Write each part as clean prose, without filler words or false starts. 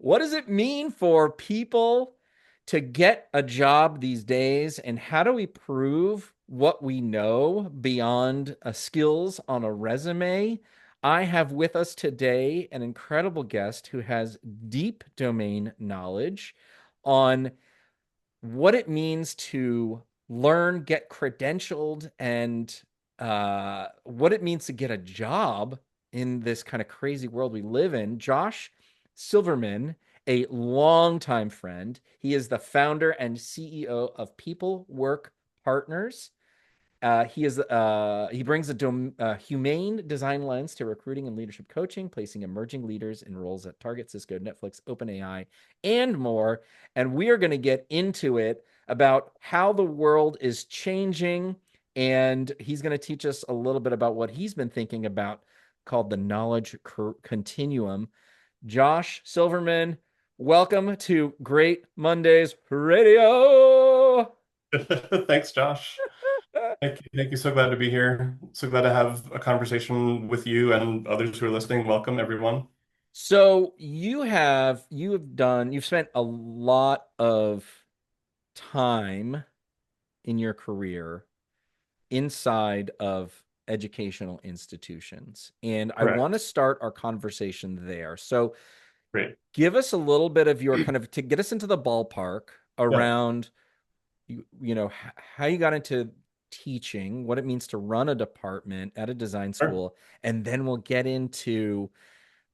What does it mean for people to get a job these days? And how do we prove what we know beyond skills on a resume? I have with us today an incredible guest who has deep domain knowledge on what it means to learn, get credentialed, and what it means to get a job in this kind of crazy world we live in. Josh Silverman, a longtime friend, he is the founder and CEO of People Work Partners. He brings a humane design lens to recruiting and leadership coaching, placing emerging leaders in roles at Target, Cisco, Netflix, OpenAI, and more. And we are going to get into it about how the world is changing. And he's going to teach us a little bit about what he's been thinking about, called the knowledge continuum. Josh Silverman, welcome to Great Mondays Radio. Thanks, Josh. Thank you. Thank you. So glad to be here. So glad to have a conversation with you and others who are listening. Welcome, everyone. So you've spent a lot of time in your career inside of educational institutions. And I want to Correct. start our conversation there. So Great. give us a little bit of your kind of to get us into the ballpark Yeah. around how you got into teaching, what it means to run a department at a design Sure. school, and then we'll get into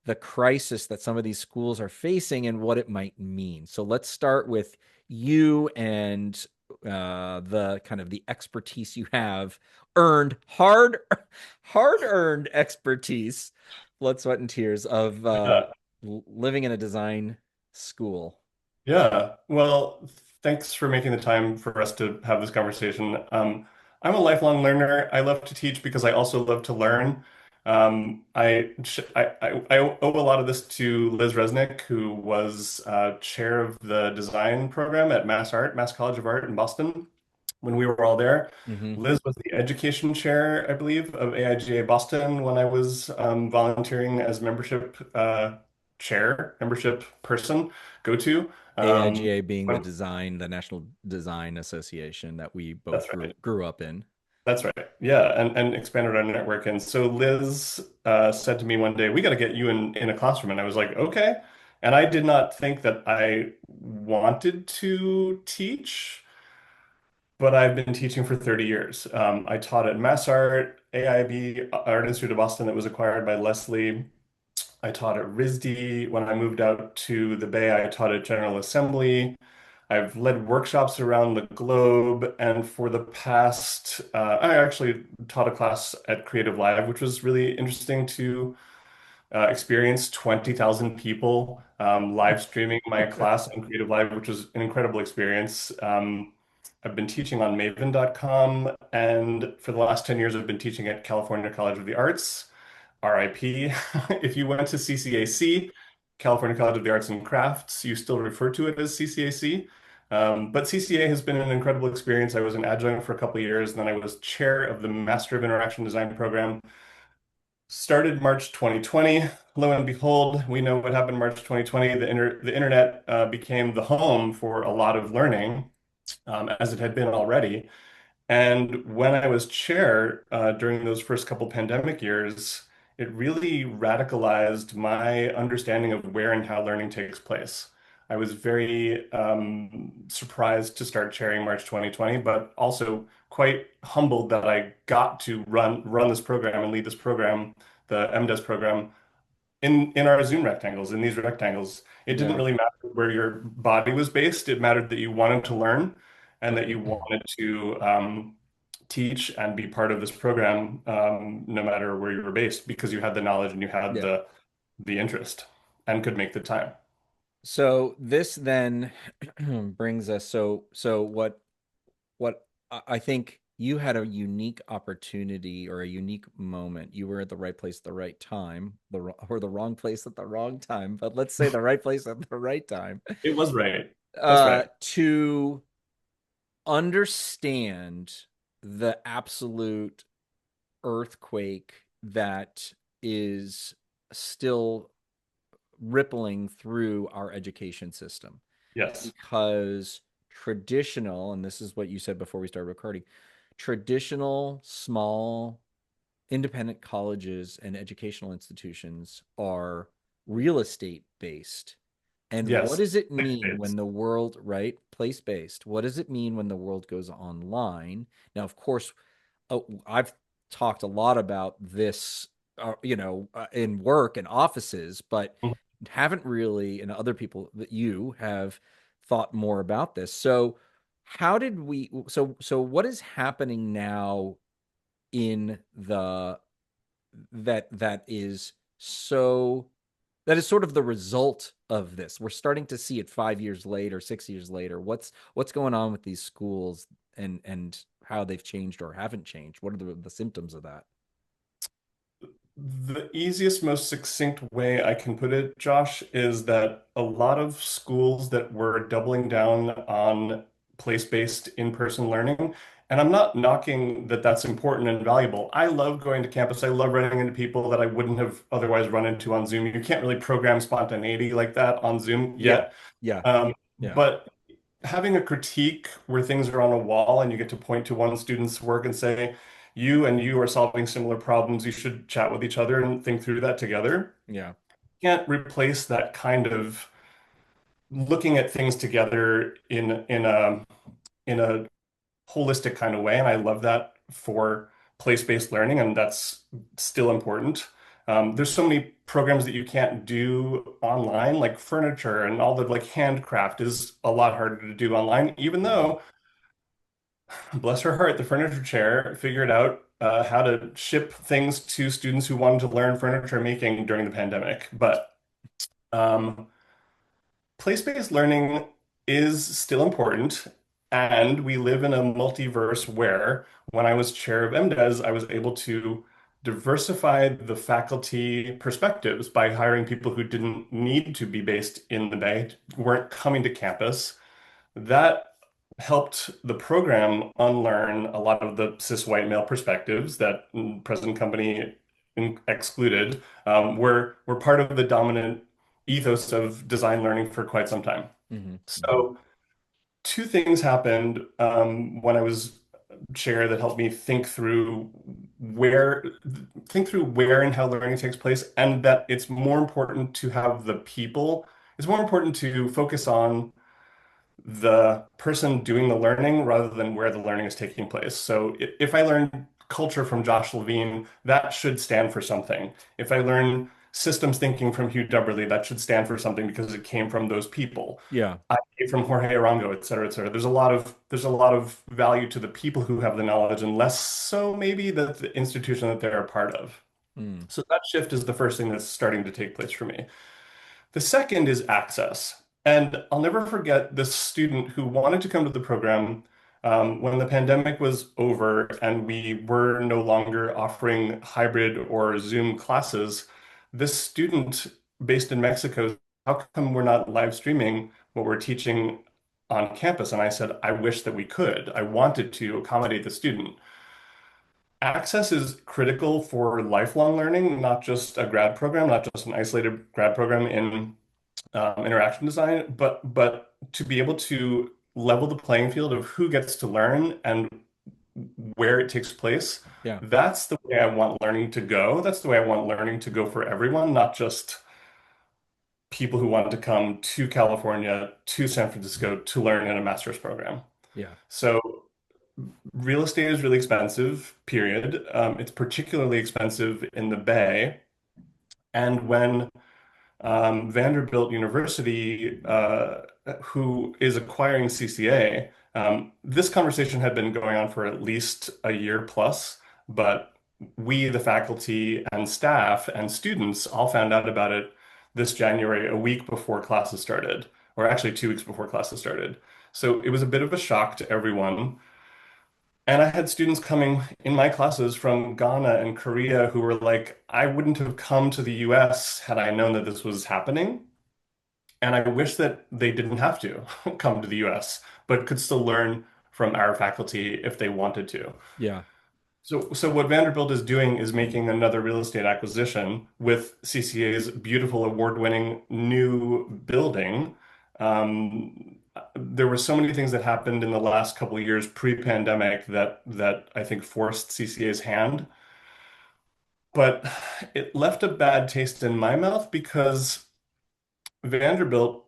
the crisis that some of these schools are facing and what it might mean. So let's start with you and the kind of the expertise you have earned, hard earned expertise, blood, sweat, and tears of Yeah. living in a design school. Yeah. Well, thanks for making the time for us to have this conversation. I'm a lifelong learner. I love to teach because I also love to learn. I owe a lot of this to Liz Resnick, who was chair of the design program at Mass College of Art in Boston when we were all there. Mm-hmm. Liz was the education chair, I believe, of AIGA Boston when I was volunteering as membership person, go to. AIGA being When, the National Design Association that we both that's grew right. grew up in. That's right. Yeah, and expanded our network. And so Liz said to me one day, "We got to get you in a classroom." And I was like, "Okay." And I did not think that I wanted to teach, but I've been teaching for 30 years. I taught at Mass Art, AIB, Art Institute of Boston that was acquired by Leslie. I taught at RISD. When I moved out to the Bay, I taught at General Assembly. I've led workshops around the globe, and for the past, I actually taught a class at Creative Live, which was really interesting to experience 20,000 people live streaming my class on Creative Live, which was an incredible experience. I've been teaching on Maven.com, and for the last 10 years, I've been teaching at California College of the Arts. RIP. If you went to CCAC, California College of the Arts and Crafts, you still refer to it as CCAC. But CCA has been an incredible experience. I was an adjunct for a couple of years, and then I was chair of the Master of Interaction Design program. Started March 2020. Lo and behold, we know what happened March 2020. The internet became the home for a lot of learning, as it had been already. And when I was chair during those first couple pandemic years, it really radicalized my understanding of where and how learning takes place. I was very surprised to start chairing March 2020, but also quite humbled that I got to run this program and lead this program, the MDES program, in our Zoom rectangles, in these rectangles. It didn't Yeah. really matter where your body was based. It mattered that you wanted to learn and that you wanted to teach and be part of this program, no matter where you were based, because you had the knowledge and you had Yeah. the interest and could make the time. So this then brings us so what I think you had a unique opportunity or a unique moment. You were at the right place at the right time, or the wrong place at the wrong time, but let's say the right place at the right time, It was right. That's right. to understand the absolute earthquake that is still rippling through our education system Yes. because traditional, and this is what you said before we started recording, traditional small independent colleges and educational institutions are real estate based. And what Yes. does it mean when It's- the world, right, place based? What does it mean when the world goes online? Now, of course, I've talked a lot about this, in work and offices, but haven't really, and other people that you have thought more about this. So, how did we? So what is happening now in the that is so that is sort of the result of this. We're starting to see it 5 years later, 6 years later. What's going on with these schools and how they've changed or haven't changed? What are the symptoms of that? The easiest, most succinct way I can put it, Josh, is that a lot of schools that were doubling down on place-based in-person learning, and I'm not knocking that that's important and valuable. I love going to campus. I love running into people that I wouldn't have otherwise run into on Zoom. You can't really program spontaneity like that on Zoom Yeah, yet. yeah, yeah, But having a critique where things are on a wall and you get to point to one student's work and say, you and you are solving similar problems. You should chat with each other and think through that together. yeah. Can't replace that kind of looking at things together in a holistic kind of way. And I love that for place-based learning, and that's still important. There's so many programs that you can't do online, like furniture and all the like handcraft is a lot harder to do online, even Mhm. though bless her heart, the furniture chair figured out how to ship things to students who wanted to learn furniture making during the pandemic. But um, place-based learning is still important, and we live in a multiverse where when I was chair of MDes, I was able to diversify the faculty perspectives by hiring people who didn't need to be based in the Bay, weren't coming to campus. That helped the program unlearn a lot of the cis white male perspectives that present company excluded, were part of the dominant ethos of design learning for quite some time. Hmm. Hmm. So two things happened when I was chair that helped me where think through where and how learning takes place, and that it's more important to have the people. It's more important to focus on the person doing the learning rather than where the learning is taking place. So if I learn culture from Josh Levine, that should stand for something. If I learn systems thinking from Hugh Dubberly, that should stand for something because it came from those people. Yeah. I came from Jorge Arango, et cetera, et cetera. There's a lot of value to the people who have the knowledge and less so maybe the institution that they're a part of. Mm. So that shift is the first thing that's starting to take place for me. The second is access. And I'll never forget this student who wanted to come to the program when the pandemic was over and we were no longer offering hybrid or Zoom classes. This student based in Mexico, said, how come we're not live streaming what we're teaching on campus? And I said, I wish that we could. I wanted to accommodate the student. Access is critical for lifelong learning, not just a grad program, not just an isolated grad program in interaction design, but to be able to level the playing field of who gets to learn and where it takes place. Yeah. That's the way I want learning to go. That's the way I want learning to go for everyone, not just people who want to come to California, to San Francisco to learn in a master's program. Yeah. So real estate is really expensive, period. It's particularly expensive in the Bay. And when Vanderbilt University, who is acquiring CCA. This conversation had been going on for at least a year plus, but we, the faculty and staff and students, all found out about it this January, a week before classes started, or actually 2 weeks before classes started. So it was a bit of a shock to everyone. And I had students coming in my classes from Ghana and Korea who were like, I wouldn't have come to the US had I known that this was happening. And I wish that they didn't have to come to the US, but could still learn from our faculty if they wanted to. Yeah. So what Vanderbilt is doing is making another real estate acquisition with CCA's beautiful award-winning new building. There were so many things that happened in the last couple of years pre-pandemic that I think forced CCA's hand, but it left a bad taste in my mouth because Vanderbilt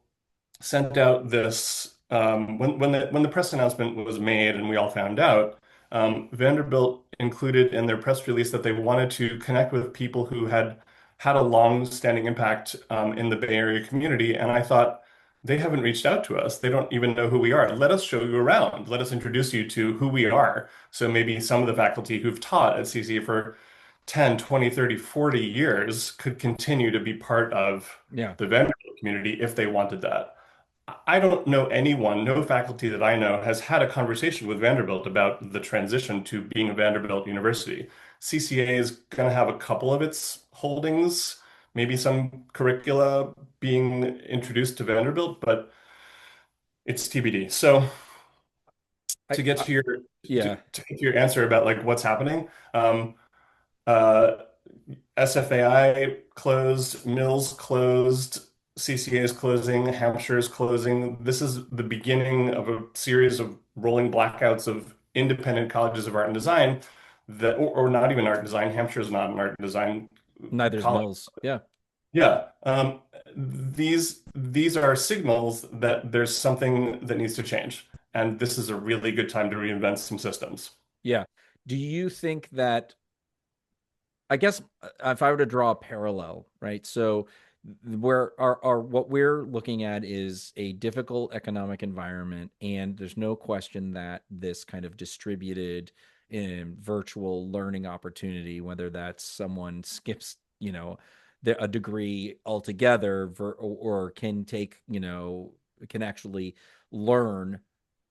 sent out this when the press announcement was made and we all found out. Vanderbilt included in their press release that they wanted to connect with people who had had a long-standing impact in the Bay Area community, and I thought they haven't reached out to us. They don't even know who we are. Let us show you around. Let us introduce you to who we are. So maybe some of the faculty who've taught at CC for 10, 20, 30, 40 years could continue to be part of Yeah. the Vanderbilt community if they wanted that. I don't know anyone, no faculty that I know has had a conversation with Vanderbilt about the transition to being a Vanderbilt university. CCA is going to have a couple of its holdings, maybe some curricula being introduced to Vanderbilt, but it's TBD. So I, to get I to your to, yeah. to get to your answer about like what's happening, uh, SFAI closed, Mills closed, CCA is closing, Hampshire is closing. This is the beginning of a series of rolling blackouts of independent colleges of art and design or not even art and design. Hampshire is not an art and design Neither's college. Mills. Yeah. Yeah. These are signals that there's something that needs to change. And this is a really good time to reinvent some systems. Yeah. Do you think that, I guess, if I were to draw a parallel, right? So where our what we're looking at is a difficult economic environment, and there's no question that this kind of distributed virtual learning opportunity, whether that's someone skips, a degree altogether, or can take, can actually learn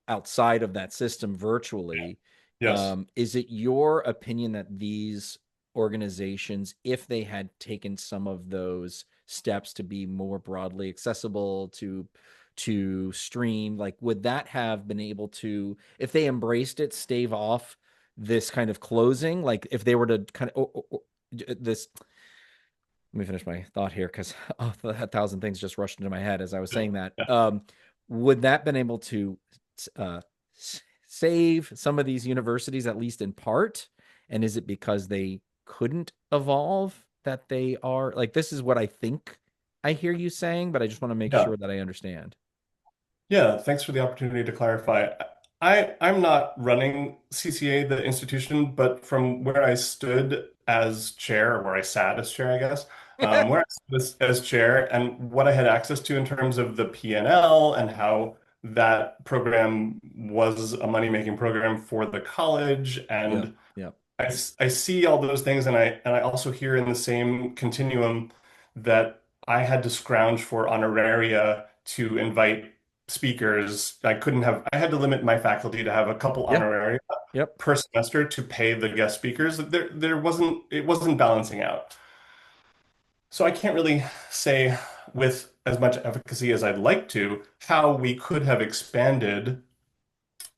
outside of that system virtually. Yes. Is it your opinion that these organizations, if they had taken some of those steps to be more broadly accessible to stream, like would that have been able to, if they embraced it, stave off this kind of closing? Like if they were to kind of this, let me finish my thought here because a thousand things just rushed into my head as I was saying that. Yeah. Would that been able to uh, save some of these universities at least in part? And is it because they couldn't evolve that they are like? This is what I think I hear you saying, but I just want to make Yeah. sure that I understand. Yeah, thanks for the opportunity to clarify. I'm not running CCA, the institution, but from where I stood as chair, or where I sat as chair, I guess, where I stood as chair and what I had access to in terms of the P&L and how that program was a money-making program for the college. Yep. And Yep. I see all those things, and I also hear in the same continuum that I had to scrounge for honoraria to invite speakers. I had to limit my faculty to have a couple Yeah. honoraria Yep. per semester to pay the guest speakers. It wasn't balancing out. So I can't really say with as much efficacy as I'd like to how we could have expanded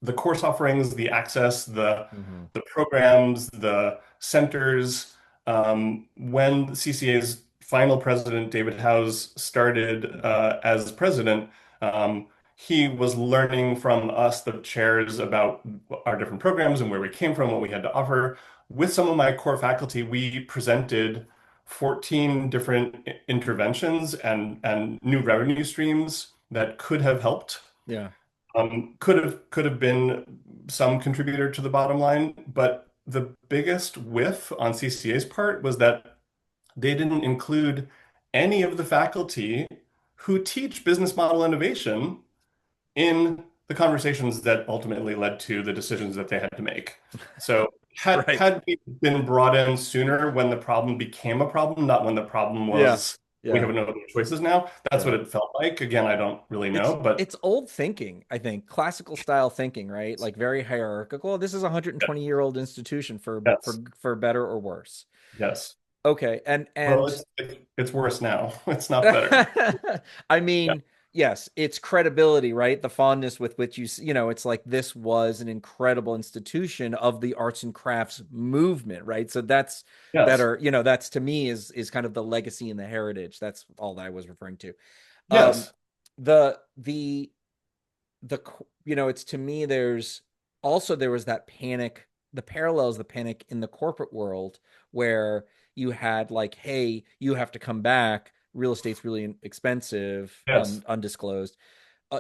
the course offerings, the access, the Mm-hmm. the programs, the centers. When CCA's final president, David Howes, started as president, he was learning from us, the chairs, about our different programs and where we came from, what we had to offer. With some of my core faculty, we presented 14 different interventions and new revenue streams that could have helped Yeah. could have been some contributor to the bottom line, but the biggest whiff on CCA's part was that they didn't include any of the faculty who teach business model innovation in the conversations that ultimately led to the decisions that they had to make. So had Right. had we been brought in sooner when the problem became a problem, not when the problem Yeah. was we Yeah. have no other choices now. That's Yeah. what it felt like. Again, I don't really it's know, but it's old thinking, I think, classical style thinking, right? Like very hierarchical. This is a 120-year-old institution yes, for better or worse. yes. Okay, Well, and it's worse now. It's not better. I Yeah. mean, yes, it's credibility, right? The fondness with which you know, it's like this was an incredible institution of the arts and crafts movement, right? So that's Yes. better, you know, that's to me is kind of the legacy and the heritage. That's all that I was referring to. Um, Yes. the the you know, it's to me there's also there was that panic, the parallels, the panic in the corporate world where you had like, hey, you have to come back, real estate's really expensive, Yes. undisclosed,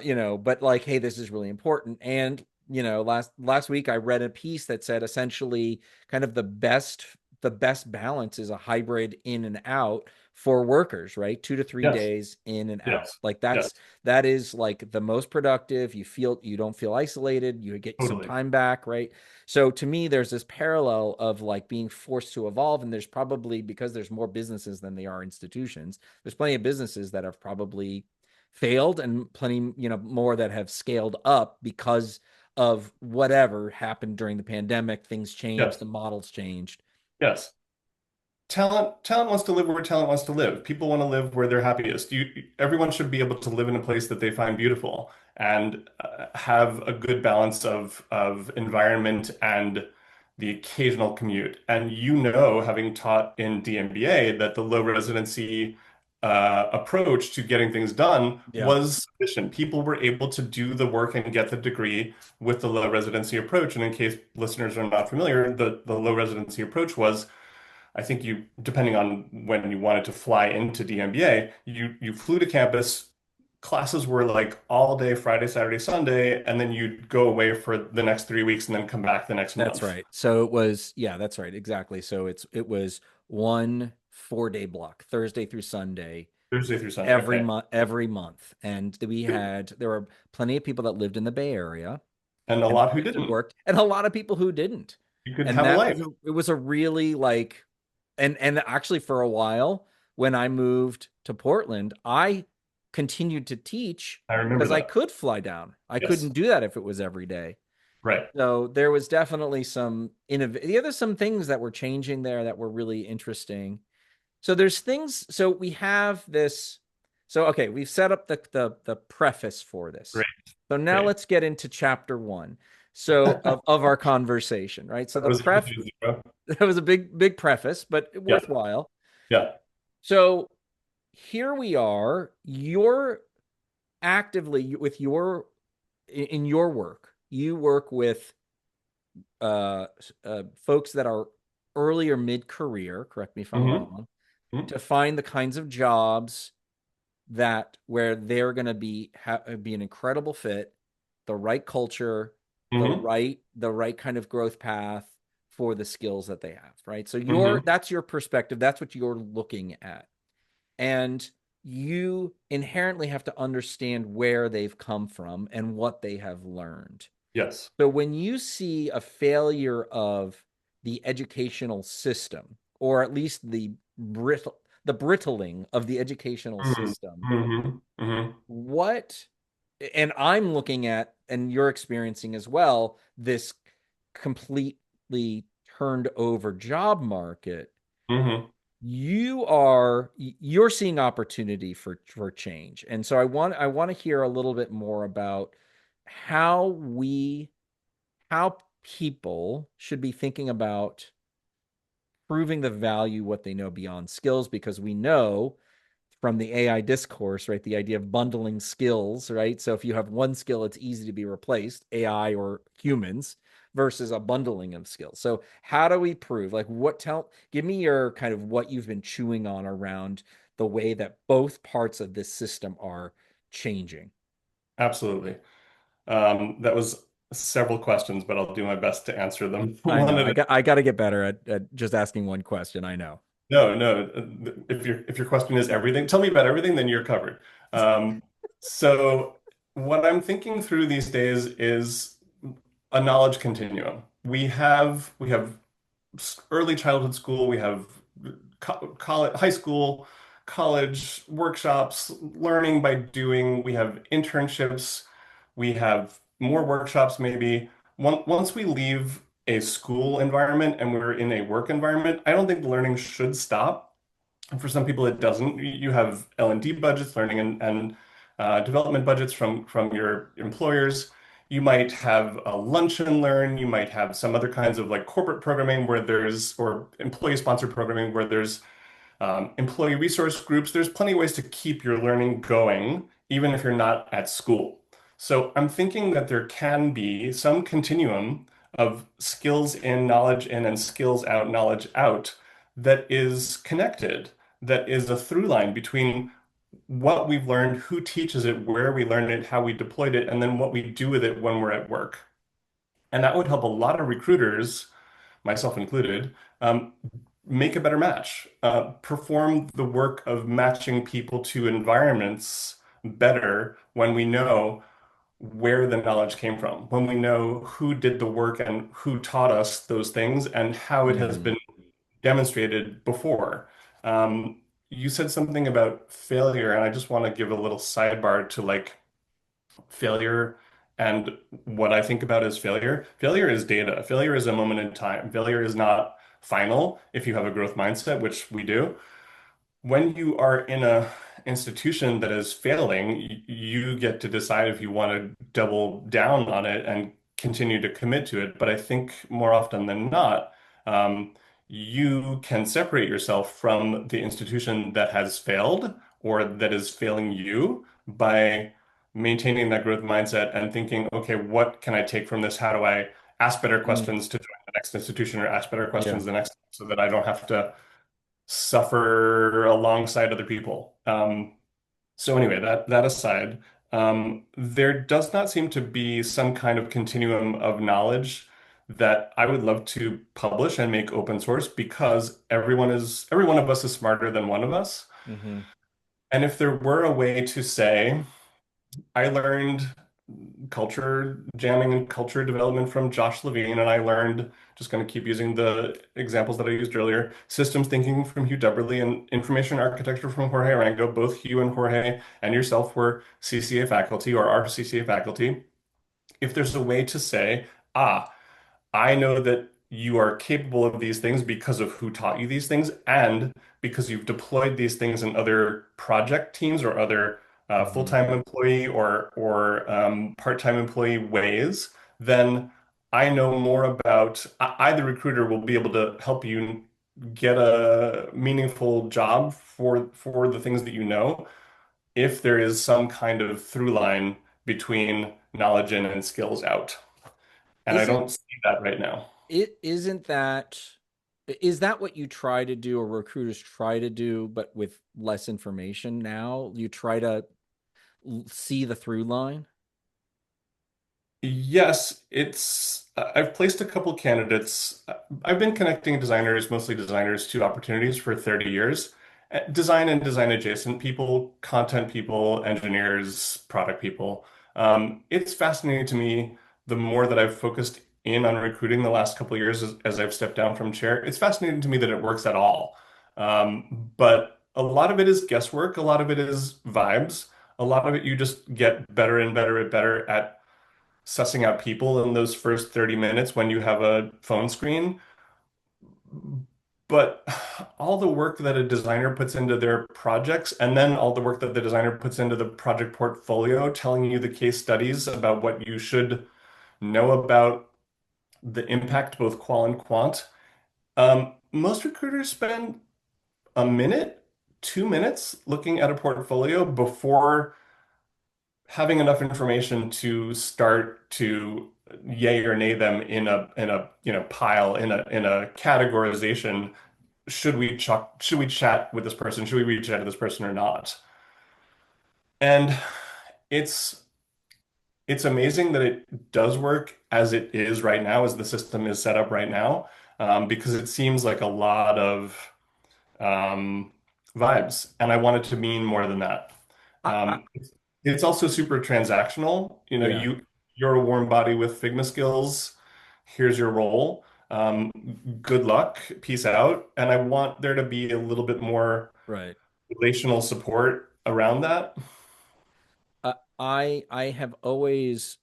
you know, but like, hey, this is really important. And you know, last week I read a piece that said essentially kind of the best balance is a hybrid in and out for workers, right? 2 to 3 Yes. days in and out. Yes. Like Yes. that is like the most productive. You don't feel isolated. You get some Totally. time back, right? So to me, there's this parallel of like being forced to evolve, and there's probably because there's more businesses than there are institutions. There's plenty of businesses that have probably failed and plenty, you know, more that have scaled up because of whatever happened during the pandemic. Things changed, Yes. the models changed. Yes. Talent wants to live where talent wants to live. People want to live where they're happiest. Everyone should be able to live in a place that they find beautiful and have a good balance of environment and the occasional commute. And you know, having taught in DMBA, that the low residency approach to getting things done Yeah, was sufficient. People were able to do the work and get the degree with the low residency approach. And in case listeners are not familiar, the low residency approach was, I think you, depending on when you wanted to fly into DMBA, you flew to campus. Classes were like all day, Friday, Saturday, Sunday, and then you'd go away for the next 3 weeks and then come back the next that's month, right. So it was, yeah, that's right. Exactly. So it was 1 4 day block, Thursday through Sunday, Thursday through Sunday. Okay. every month. And there were plenty of people that lived in the Bay Area And a and lot who went to didn't. work, and a lot of people who didn't. You could And have a that life. it was a really like, and actually for a while when I moved to Portland, I continued to teach I remember because I that. could fly down. I Yes. couldn't do that if it was every day. Right. So there was definitely some yeah, there's some things that were changing there that were really interesting. So there's things. So we have this. So okay, we've set up the preface for this. Great. So now Great. let's get into chapter one. So of our conversation, right? So That the was equal pref to zero. that was a big preface, but Yeah. worthwhile. Yeah. So here we are. You're actively with your in your work. You work with uh, folks that are early or mid career. Correct me if I'm hmm wrong. hmm To find the kinds of jobs that where they're going to be an incredible fit, the right culture, hmm the right kind of growth path for the skills that they have, right? So hmm that's your perspective, that's what you're looking at. And you inherently have to understand where they've come from and what they have learned. Yes. So when you see a failure of the educational system, or at least the brittling of the educational hmm system, hmm hmm what, and I'm looking at, and you're experiencing as well, this completely turned over job market. hmm You're seeing opportunity for change. And so I want to hear a little bit more about how we how people should be thinking about proving the value what they know beyond skills, because we know from the AI discourse, right, the idea of bundling skills, right? So if you have one skill, it's easy to be replaced, AI or humans, versus a bundling of skills. So how do we prove, like, give me your kind of what you've been chewing on around the way that both parts of this system are changing. Absolutely. That was several questions, but I'll do my best to answer them I one know. at a. I got to get better at just asking one question. I know. No, no. If your question is everything, tell me about everything, then you're covered. Um, so what I'm thinking through these days is a knowledge continuum. We have early childhood school, we have college, high school, college workshops, learning by doing, we have internships, we have more workshops maybe. Once we leave a school environment and we're in a work environment, I don't think the learning should stop. For some people, it doesn't. You have L&D budgets, learning and development budgets from your employers. You might have a lunch and learn. You might have some other kinds of like corporate programming where there's, or employee sponsored programming where there's employee resource groups. There's plenty of ways to keep your learning going, even if you're not at school. So I'm thinking that there can be some continuum of skills in, knowledge in, and skills out, knowledge out that is connected, that is a through line between what we've learned, who teaches it, where we learned it, how we deployed it, and then what we do with it when we're at work. And that would help a lot of recruiters, myself included, make a better match, perform the work of matching people to environments better when we know where the knowledge came from, when we know who did the work and who taught us those things and how it has Hmm. been demonstrated before. You said something about failure, and I just want to give a little sidebar to like failure and what I think about as failure. Failure is data. Failure is a moment in time. Failure is not final if you have a growth mindset, which we do. When you are in a institution that is failing, you get to decide if you want to double down on it and continue to commit to it. But I think more often than not, you can separate yourself from the institution that has failed or that is failing you by maintaining that growth mindset and thinking, okay, what can I take from this? How do I ask better Mm. questions to join the next institution or ask better Yeah. questions the next so that I don't have to suffer alongside other people. So anyway, that aside, there does not seem to be some kind of continuum of knowledge that I would love to publish and make open source because every one of us is smarter than one of us. Hmm. And if there were a way to say, I learned culture jamming and culture development from Josh Levine, and I learned, just going to keep using the examples that I used earlier, systems thinking from Hugh Dubberly and information architecture from Jorge Arango. Both Hugh and Jorge and yourself were CCA faculty or are CCA faculty. If there's a way to say, ah, I know that you are capable of these things because of who taught you these things and because you've deployed these things in other project teams or other Hmm. full-time employee or part-time employee ways, then I know more about the recruiter will be able to help you get a meaningful job for the things that you know if there is some kind of through line between knowledge in and skills out. And I Isn't don't see that right now. it isn't that is that what you try to do or recruiters try to do, but with less information now? You try to see the through line? Yes, I've placed a couple candidates. I've been connecting designers, mostly designers, to opportunities for 30 years. Design and design adjacent people, content people, engineers, product people. It's fascinating to me the more that I've focused in on recruiting the last couple of years as I've stepped down from chair. It's fascinating to me that it works at all. But a lot of it is guesswork, a lot of it is vibes, a lot of it you just get better and better and better at sussing out people in those first 30 minutes when you have a phone screen. But all the work that a designer puts into their projects, and then all the work that the designer puts into the project portfolio, telling you the case studies about what you should know about the impact, both qual and quant. Most recruiters spend a minute, 2 minutes looking at a portfolio before having enough information to start to yay or nay them in a pile in a categorization. Should we chat with this person? Should we reach out to this person or not? And it's it's amazing that it does work as it is right now, as the system is set up right now, because it seems like a lot of um, vibes, and I want it to mean more than that. It's also super transactional. You know, Yeah, you're a warm body with Figma skills. Here's your role. Um, Good luck. Peace out. And I want there to be a little bit more right. relational support around that. I have always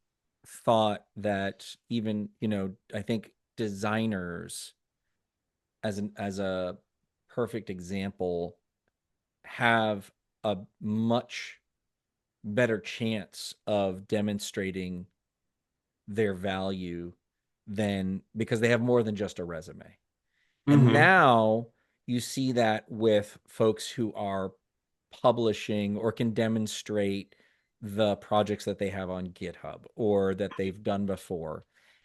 thought that even, I think designers as a perfect example have a much better chance of demonstrating their value than because they have more than just a resume. And Hmm. now you see that with folks who are publishing or can demonstrate the projects that they have on GitHub or that they've done before.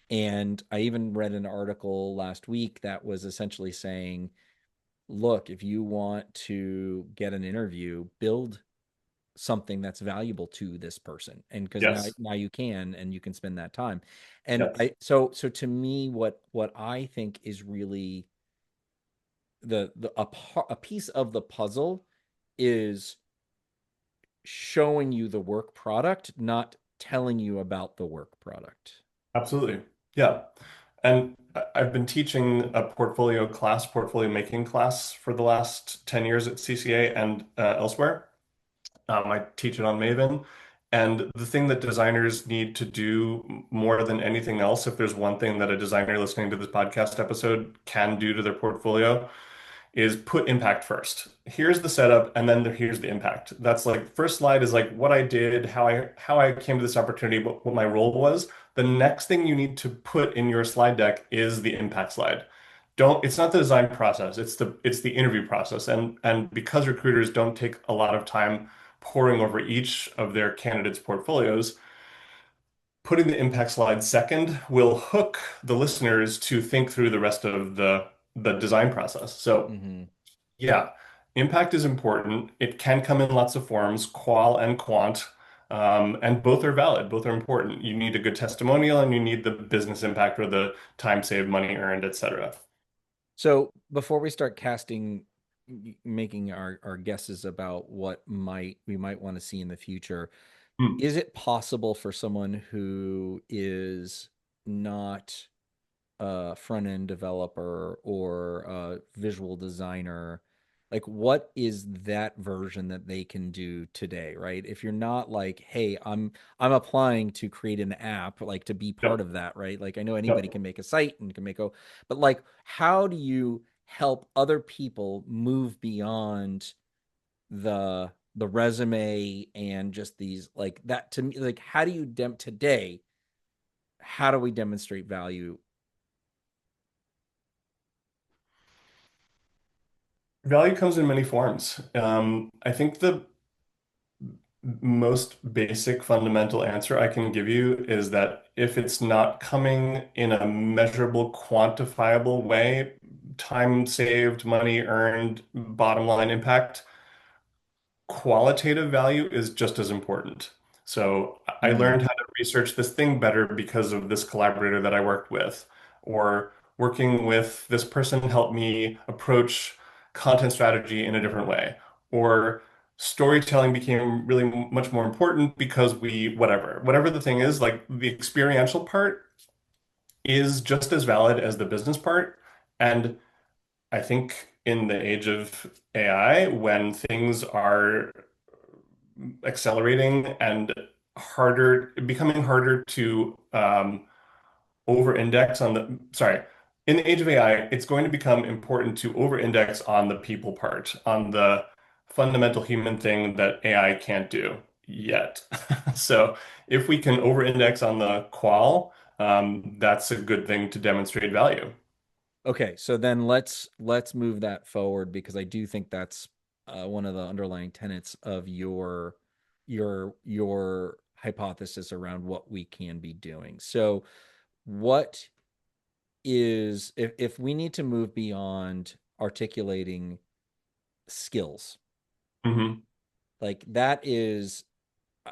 And I even read an article last week that was essentially saying, look, if you want to get an interview, build something that's valuable to this person, and because Yes. now you can, and you can spend that time. And Yes. so to me, what I think is really a piece of the puzzle is showing you the work product, not telling you about the work product. Absolutely. Yeah. And I've been teaching a portfolio class, portfolio making class for the last 10 years at CCA and elsewhere. I teach it on Maven. And the thing that designers need to do more than anything else, if there's one thing that a designer listening to this podcast episode can do to their portfolio, is put impact first. Here's the setup, and then here's the impact. That's like first slide is like what I did, how I came to this opportunity, what my role was. The next thing you need to put in your slide deck is the impact slide. Don't, it's not the design process, it's the interview process. And because recruiters don't take a lot of time poring over each of their candidates' portfolios, putting the impact slide second will hook the listeners to think through the rest of the design process. So Mm-hmm. yeah, impact is important. It can come in lots of forms, qual and quant, and both are valid. Both are important. You need a good testimonial and you need the business impact or the time saved, money earned, etc. So before we start making our guesses about what might we might want to see in the future, Hmm. is it possible for someone who is not a front end developer or a visual designer, like what is that version that they can do today, right? If you're not like, hey, I'm applying to create an app, like to be part Yep. of that, right? Like I know anybody Yep. can make a site and can make a, but like how do you help other people move beyond the resume and just these like that to me, like how do you today, how do we demonstrate value? Value comes in many forms. I think the most basic fundamental answer I can give you is that if it's not coming in a measurable, quantifiable way, time saved, money earned, bottom line impact, qualitative value is just as important. So I Hmm. learned how to research this thing better because of this collaborator that I worked with, or working with this person helped me approach content strategy in a different way, or storytelling became really much more important because whatever the thing is, like the experiential part is just as valid as the business part. And I think in the age of AI, when things are accelerating and becoming harder to over-index on in the age of AI, it's going to become important to over-index on the people part, on the fundamental human thing that AI can't do yet. So if we can over-index on the qual, that's a good thing to demonstrate value. Okay, so then let's move that forward because I do think that's one of the underlying tenets of your hypothesis around what we can be doing. So, what is if we need to move beyond articulating skills, Hmm. like that is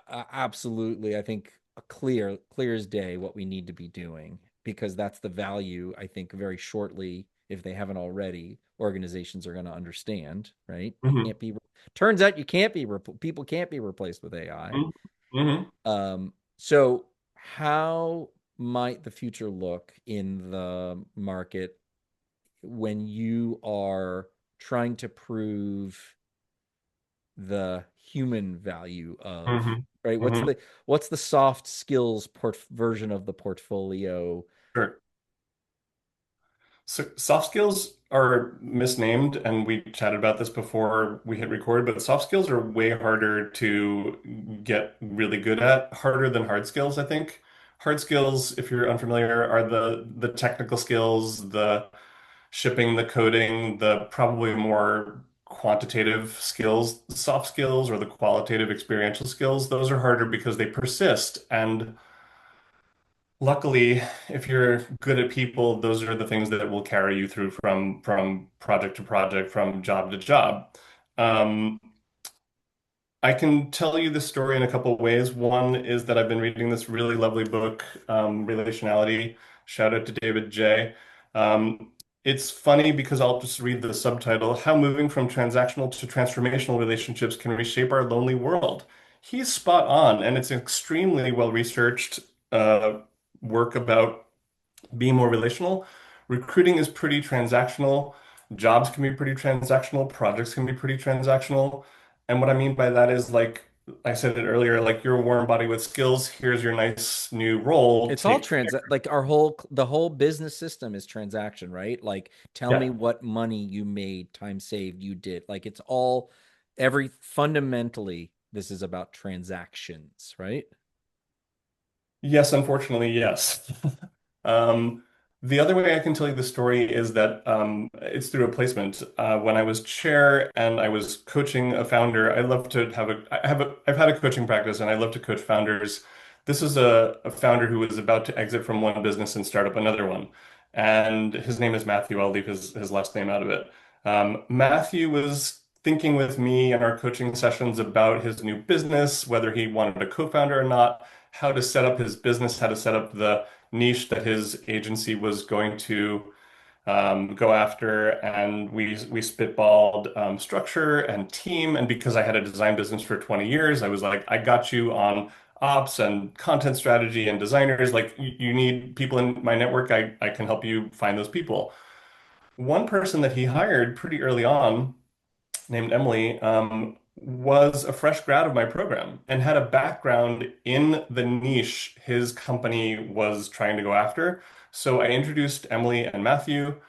absolutely, I think, a clear as day what we need to be doing because that's the value I think very shortly, if they haven't already, organizations are going to understand, right? You Hmm. can't be, turns out you can't be, people can't be replaced with AI. Hmm. So how might the future look in the market when you are trying to prove the human value of, Hmm. right? Hmm. What's the soft skills version of the portfolio? Sure. So soft skills are misnamed, and we chatted about this before we hit record, but soft skills are way harder to get really good at, harder than hard skills, I think. Hard skills, if you're unfamiliar, are the technical skills, the shipping, the coding, the probably more quantitative skills. Soft skills or the qualitative experiential skills, those are harder because they persist. And luckily, if you're good at people, those are the things that will carry you through from project to project, from job to job. Um, I can tell you the story in a couple of ways. One is that I've been reading this really lovely book, Relationality. Shout out to David J. It's funny because I'll just read the subtitle, How Moving from Transactional to Transformational Relationships Can Reshape Our Lonely World. He's spot on, and it's extremely well researched work about being more relational. Recruiting is pretty transactional. Jobs can be pretty transactional. Projects can be pretty transactional. And what I mean by that is like I said it earlier, like you're a warm body with skills. Here's your nice new role. It's all Take trans care. like our whole the whole business system is transaction, right? Like tell me Yeah. what money you made, time saved you did. Like it's all every fundamentally this is about transactions, right? Yes, unfortunately, yes. Um, the other way I can tell you the story is that it's through a placement. When I was chair and I was coaching a founder, I love to have I've had a coaching practice and I love to coach founders. This is a founder who was about to exit from one business and start up another one. And his name is Matthew. I'll leave his last name out of it. Matthew was thinking with me in our coaching sessions about his new business, whether he wanted a co-founder or not, how to set up his business, how to set up the niche that his agency was going to go after. And we spitballed structure and team. And because I had a design business for 20 years, I was like, I got you on ops and content strategy and designers. Like you need people in my network. I can help you find those people. One person that he hired pretty early on named Emily, was a fresh grad of my program and had a background in the niche his company was trying to go after. So I introduced Emily and Matthew.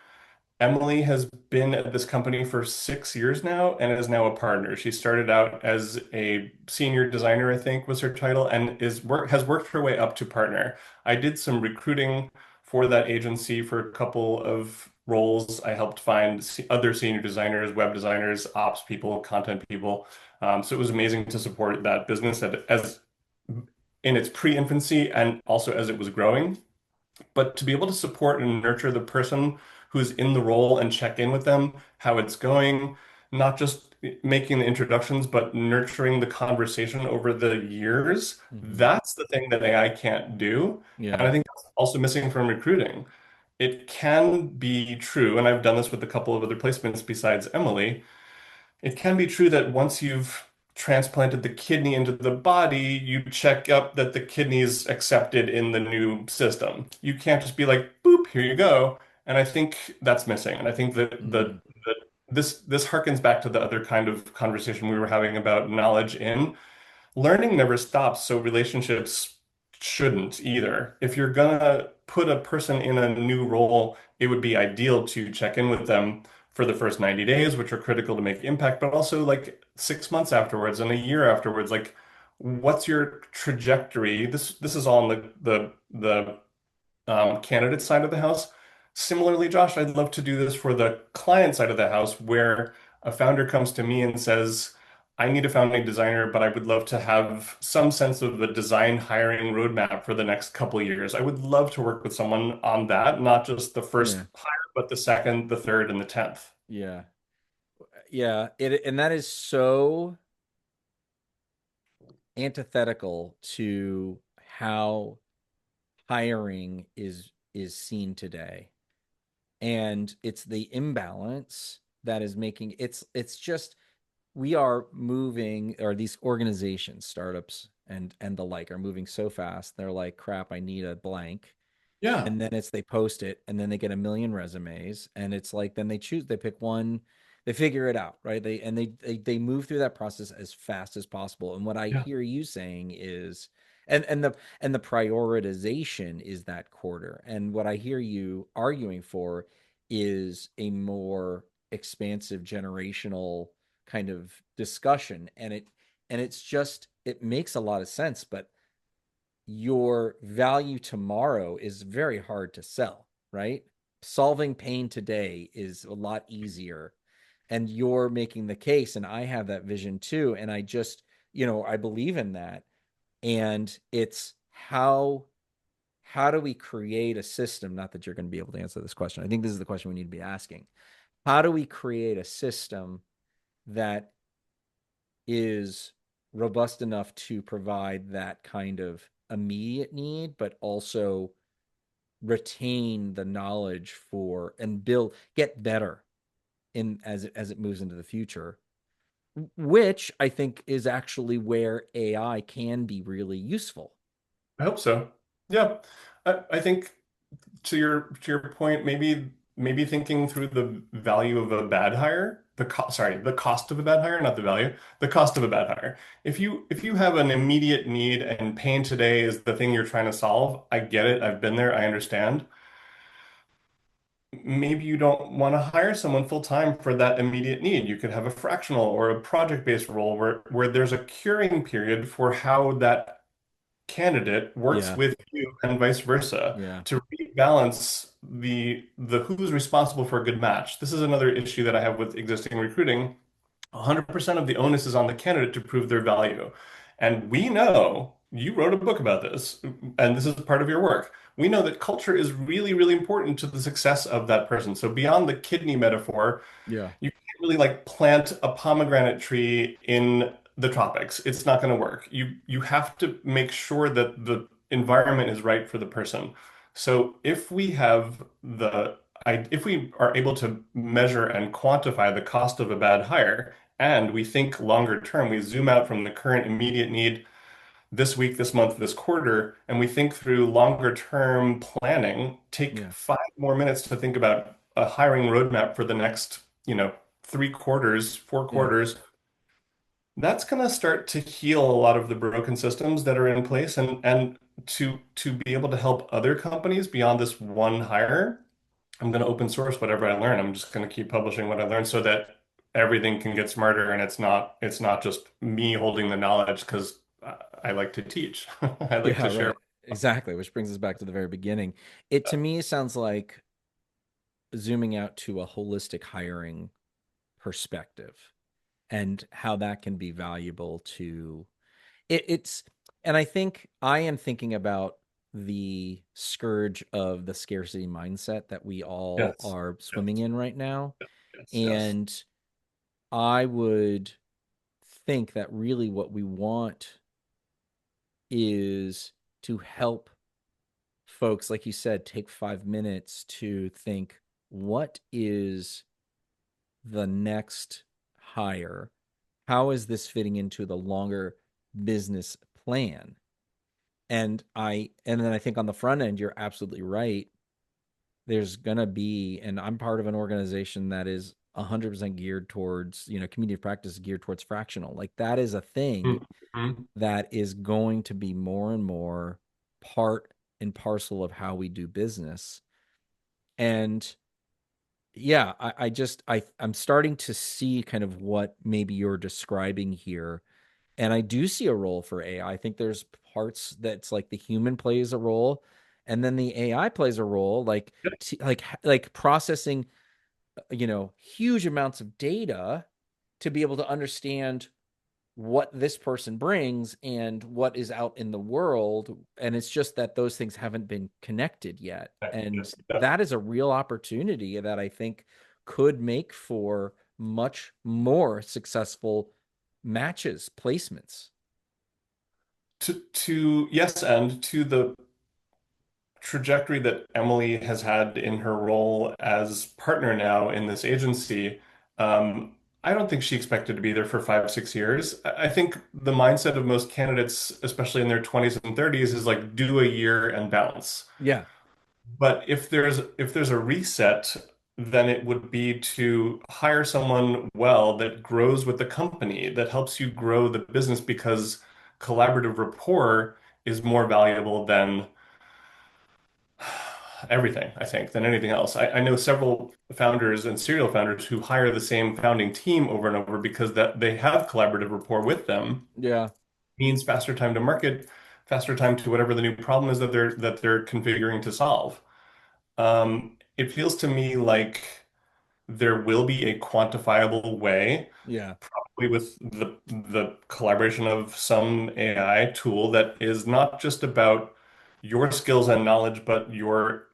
Emily has been at this company for 6 years now and is now a partner. She started out as a senior designer, I think was her title, and has worked her way up to partner. I did some recruiting for that agency for a couple of roles. I helped find other senior designers, web designers, ops people, content people. So it was amazing to support that business as in its pre-infancy and also as it was growing. But to be able to support and nurture the person who's in the role and check in with them, how it's going, not just making the introductions, but nurturing the conversation over the years, Hmm. that's the thing that AI can't do. And Yeah. I think that's also missing from recruiting. It can be true, and I've done this with a couple of other placements besides Emily, it can be true that once you've transplanted the kidney into the body, you check up that the kidney is accepted in the new system. You can't just be like, boop, here you go. And I think that's missing. And I think Mm. that this harkens back to the other kind of conversation we were having about knowledge in learning never stops, so relationships shouldn't either. If you're gonna put a person in a new role, it would be ideal to check in with them for the first 90 days, which are critical to make impact, but also like 6 months afterwards and a year afterwards. Like, what's your trajectory? This is all on the candidate side of the house. Similarly, Josh, I'd love to do this for the client side of the house where a founder comes to me and says, I need a founding designer, but I would love to have some sense of the design hiring roadmap for the next couple of years. I would love to work with someone on that, not just the Yeah. first hire, but the second, the third, and the 10th. Yeah. Yeah. It and that is so antithetical to how hiring is seen today. And it's the imbalance that is making it's just we are moving, or these organizations, startups and the like, are moving so fast. They're like, crap, I need a blank. Yeah. And then it's they post it and then they get a million resumes and it's like then they pick one, they figure it out, right? They move through that process as fast as possible. And what I Yeah. hear you saying is and the prioritization is that quarter. And what I hear you arguing for is a more expansive generational kind of discussion, and it's just it makes a lot of sense, but your value tomorrow is very hard to sell, right? Solving pain today is a lot easier. And you're making the case, and I have that vision too. And I just, I believe in that. And it's how do we create a system? Not that you're going to be able to answer this question. I think this is the question we need to be asking. How do we create a system that is robust enough to provide that kind of immediate need, but also retain the knowledge for and build get better in as it moves into the future, which I think is actually where AI can be really useful. I hope so. Yeah. I think to your point, maybe thinking through the value of a bad hire, the cost of a bad hire, not the value, the cost of a bad hire. If you have an immediate need and pain today is the thing you're trying to solve, I get it. I've been there. I understand. Maybe you don't want to hire someone full time for that immediate need. You could have a fractional or a project-based role where there's a curing period for how that candidate works Yeah. with you and vice versa Yeah. to rebalance the who's responsible for a good match. This is another issue that I have with existing recruiting. 100% of the onus is on the candidate to prove their value. And we know, you wrote a book about this, and this is part of your work. We know that culture is really, really important to the success of that person. So beyond the kidney metaphor, Yeah. you can't really like plant a pomegranate tree in the tropics. It's not going to work. You have to make sure that the environment is right for the person. So if we are able to measure and quantify the cost of a bad hire, and we think longer term, we zoom out from the current immediate need this week, this month, this quarter, and we think through longer term planning, take Yeah. 5 more minutes to think about a hiring roadmap for the next, 3 quarters, four Yeah. quarters. That's going to start to heal a lot of the broken systems that are in place and to be able to help other companies beyond this one hire. I'm going to open source whatever I learn. I'm just going to keep publishing what I learn so that everything can get smarter and it's not just me holding the knowledge because I like to teach. I like Yeah, to share. right. Exactly, which brings us back to the very beginning. It to me sounds like zooming out to a holistic hiring perspective and how that can be valuable to it's and I think I am thinking about the scourge of the scarcity mindset that we all Yes. are Yes. swimming in right now. Yes. Yes. And I would think that really what we want is to help folks, like you said, take 5 minutes to think, what is the next hire? How is this fitting into the longer business plan? And then I think on the front end, you're absolutely right. There's gonna be, and I'm part of an organization that is 100% geared towards, community of practice geared towards fractional. Like that is a thing Mhm. that is going to be more and more part and parcel of how we do business. And yeah, I'm starting to see kind of what maybe you're describing here. And I do see a role for AI. I think there's parts that's like the human plays a role, and then the AI plays a role, like Yep. like processing, huge amounts of data to be able to understand what this person brings and what is out in the world. And it's just that those things haven't been connected yet. And Yes. Yeah. that is a real opportunity that I think could make for much more successful matches, placements. To yes, and to the trajectory that Emily has had in her role as partner now in this agency, I don't think she expected to be there for 5, 6 years. I think the mindset of most candidates, especially in their 20s and 30s, is like do a year and bounce. Yeah. But if there's a reset, then it would be to hire someone well that grows with the company, that helps you grow the business because collaborative rapport is more valuable than everything, I think, than anything else. I know several founders and serial founders who hire the same founding team over and over because that they have collaborative rapport with them. Yeah. Means faster time to market, faster time to whatever the new problem is that they're configuring to solve. It feels to me like there will be a quantifiable way, Yeah. probably with the collaboration of some AI tool that is not just about your skills and knowledge, but your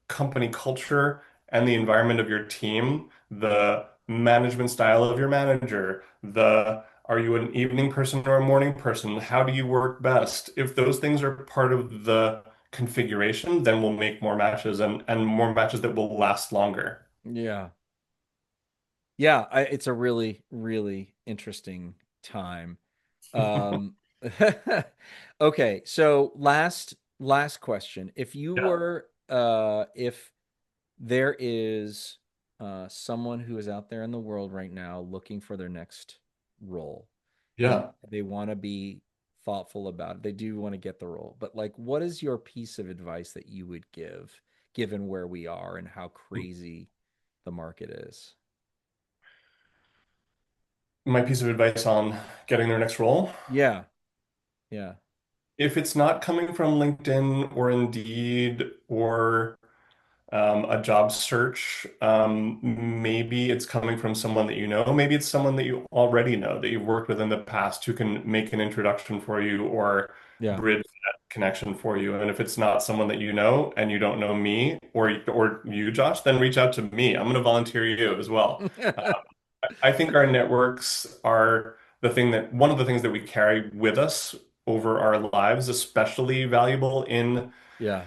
company culture and the environment of your team, the management style of your manager, the are you an evening person or a morning person? How do you work best? If those things are part of the configuration, then we'll make more matches and more matches that will last longer. Yeah. Yeah, it's a really, really interesting time. Um, okay, so last question. If you Yeah. were if there is someone who is out there in the world right now looking for their next role and Yeah. they want to be thoughtful about it. They do want to get the role. But like what is your piece of advice that you would give given where we are and how crazy the market is? My piece of advice on getting their next role. Yeah. Yeah. If it's not coming from LinkedIn or Indeed or a job search, maybe it's coming from someone that you know. Maybe it's someone that you already know that you've worked with in the past who can make an introduction for you or Yeah. bridge that connection for you. And if it's not someone that you know and you don't know me or you, Josh, then reach out to me. I'm going to volunteer you as well. I think our networks are one of the things that we carry with us over our lives, especially valuable in Yeah.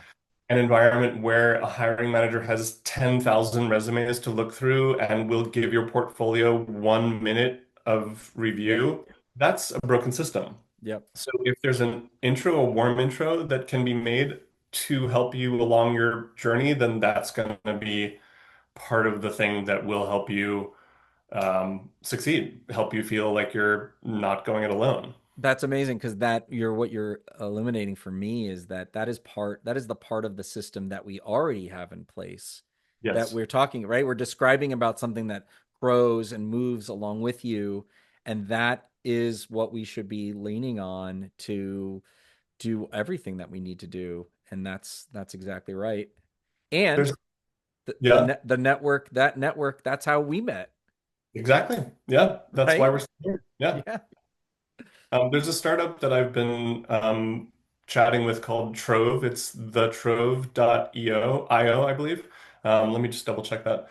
an environment where a hiring manager has 10,000 resumes to look through and will give your portfolio 1 minute of Yep. review. That's a broken system. Yep. So if there's an intro, a warm intro that can be made to help you along your journey, then that's going to be part of the thing that will help you succeed, help you feel like you're not going it alone. That's amazing because that you're what you're eliminating for me is that is the part of the system that we already have in place that Yes. we're talking, right? We're describing about something that grows and moves along with you, and that is what we should be leaning on to do everything that we need to do, and that's exactly right. And There's, yeah, the network, that network, that's how we met, exactly. Yeah, that's why right? we're still here. Yeah. Yeah. There's a startup that I've been chatting with called Trove. It's the Trove.io, I believe. Let me just double check that.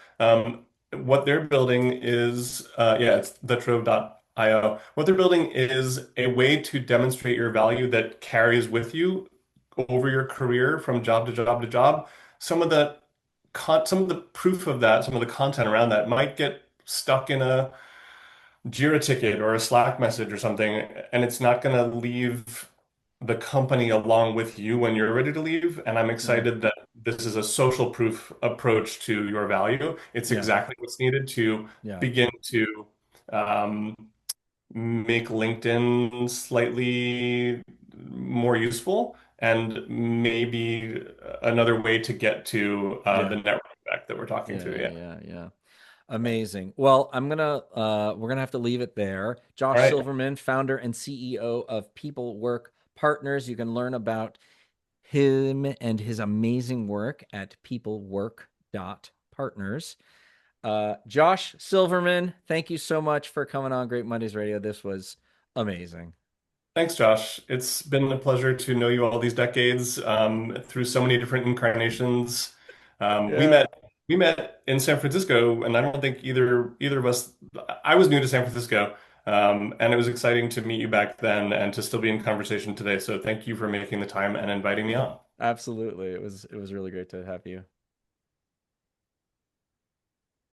What they're building is, yeah, it's the Trove.io. What they're building is a way to demonstrate your value that carries with you over your career from job to job to job. Some of the some of the proof of that, some of the content around that might get stuck in a Jira ticket or a Slack message or something, and it's not going to leave the company along with you when you're ready to leave. And I'm Yeah. excited that this is a social proof approach to your value. It's Yeah. exactly what's needed to Yeah. begin to um, make LinkedIn slightly more useful and maybe another way to get to the Yeah. network effect that we're talking Yeah. to. Yeah. Yeah. Yeah. Yeah. Amazing. Well, we're gonna have to leave it there. All Josh right. Silverman, founder and CEO of People Work Partners. You can learn about him and his amazing work at peoplework.partners. Josh Silverman, thank you so much for coming on Great Mondays Radio. This was amazing. Thanks, Josh. It's been a pleasure to know you all these decades through so many different incarnations. Um, we Yeah. met we met in San Francisco, and I don't think either of us. I was new to San Francisco, and it was exciting to meet you back then and to still be in conversation today. So thank you for making the time and inviting me on. Absolutely. It was really great to have you.